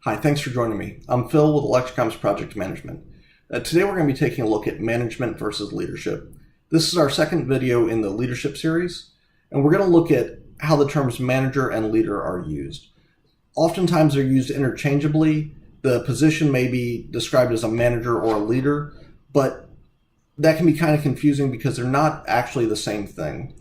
Hi, thanks for joining me. I'm Phil with Electrocom's Project Management. Today we're going to be taking a look at management versus leadership. This is our second video in the leadership series, and we're going to look at how the terms manager and leader are used. Oftentimes they're used interchangeably. The position may be described as a manager or a leader, but that can be kind of confusing because they're not actually the same thing.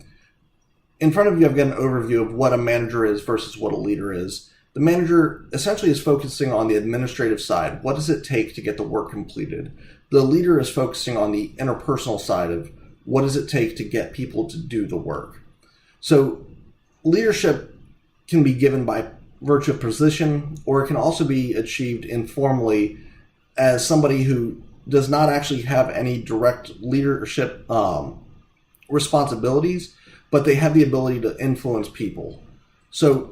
In front of you, I've got an overview of what a manager is versus what a leader is. The manager essentially is focusing on the administrative side. What does it take to get the work completed? The leader is focusing on the interpersonal side of what does it take to get people to do the work. So leadership can be given by virtue of position, or it can also be achieved informally as somebody who does not actually have any direct leadership responsibilities, but they have the ability to influence people. So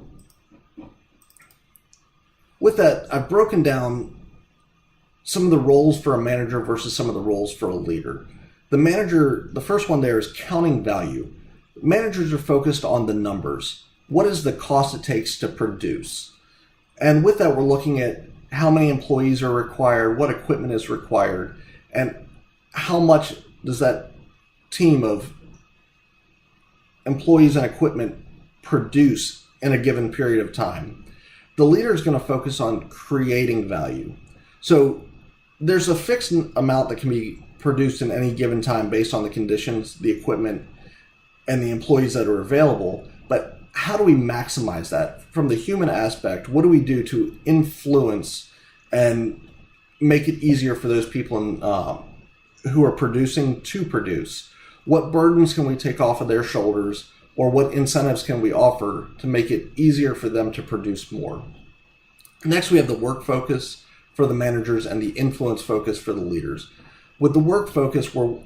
with that, I've broken down some of the roles for a manager versus some of the roles for a leader. The manager, the first one there is counting value. Managers are focused on the numbers. What is the cost it takes to produce? And with that, we're looking at how many employees are required, what equipment is required, and how much does that team of employees and equipment produce in a given period of time. The leader is going to focus on creating value. So there's a fixed amount that can be produced in any given time based on the conditions, the equipment, and the employees that are available. But how do we maximize that? From the human aspect, what do we do to influence and make it easier for those people who are producing to produce? What burdens can we take off of their shoulders? Or what incentives can we offer to make it easier for them to produce more? Next, we have the work focus for the managers and the influence focus for the leaders. With the work focus, we're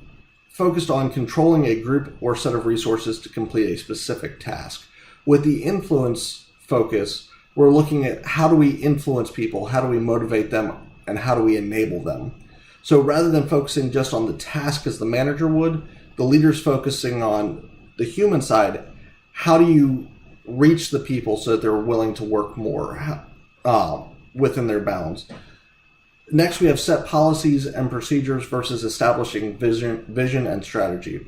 focused on controlling a group or set of resources to complete a specific task. With the influence focus, we're looking at how do we influence people, how do we motivate them, and how do we enable them. So rather than focusing just on the task as the manager would, the leader's focusing on the human side. How do you reach the people so that they're willing to work more within their bounds? Next, we have set policies and procedures versus establishing vision and strategy.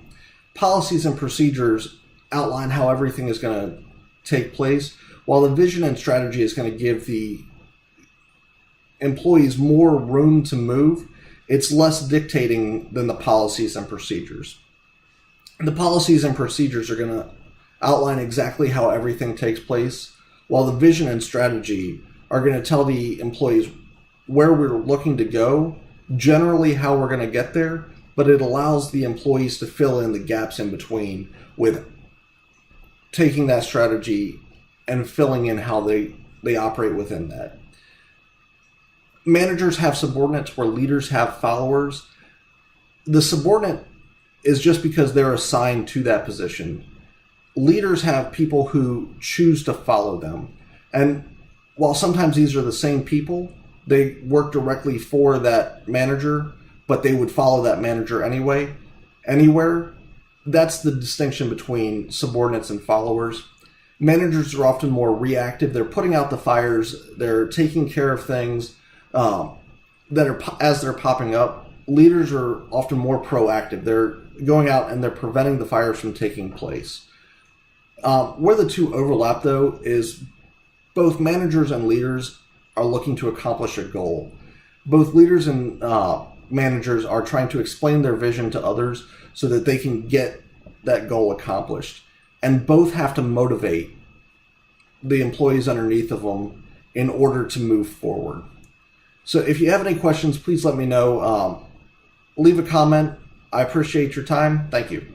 Policies and procedures outline how everything is going to take place, while the vision and strategy is going to give the employees more room to move. It's less dictating than the policies and procedures. The policies and procedures are going to outline exactly how everything takes place, while the vision and strategy are going to tell the employees where we're looking to go, generally how we're going to get there, but it allows the employees to fill in the gaps in between with taking that strategy and filling in how they operate within that. Managers have subordinates where leaders have followers. The subordinate is just because they're assigned to that position. Leaders have people who choose to follow them. And while sometimes these are the same people, they work directly for that manager, but they would follow that manager anyway, anywhere. That's the distinction between subordinates and followers. Managers are often more reactive. They're putting out the fires. They're taking care of things as they're popping up. Leaders are often more proactive. They're going out and they're preventing the fires from taking place. Where the two overlap, though, is both managers and leaders are looking to accomplish a goal. Both leaders and managers are trying to explain their vision to others so that they can get that goal accomplished. And both have to motivate the employees underneath of them in order to move forward. So if you have any questions, please let me know. Leave a comment. I appreciate your time. Thank you.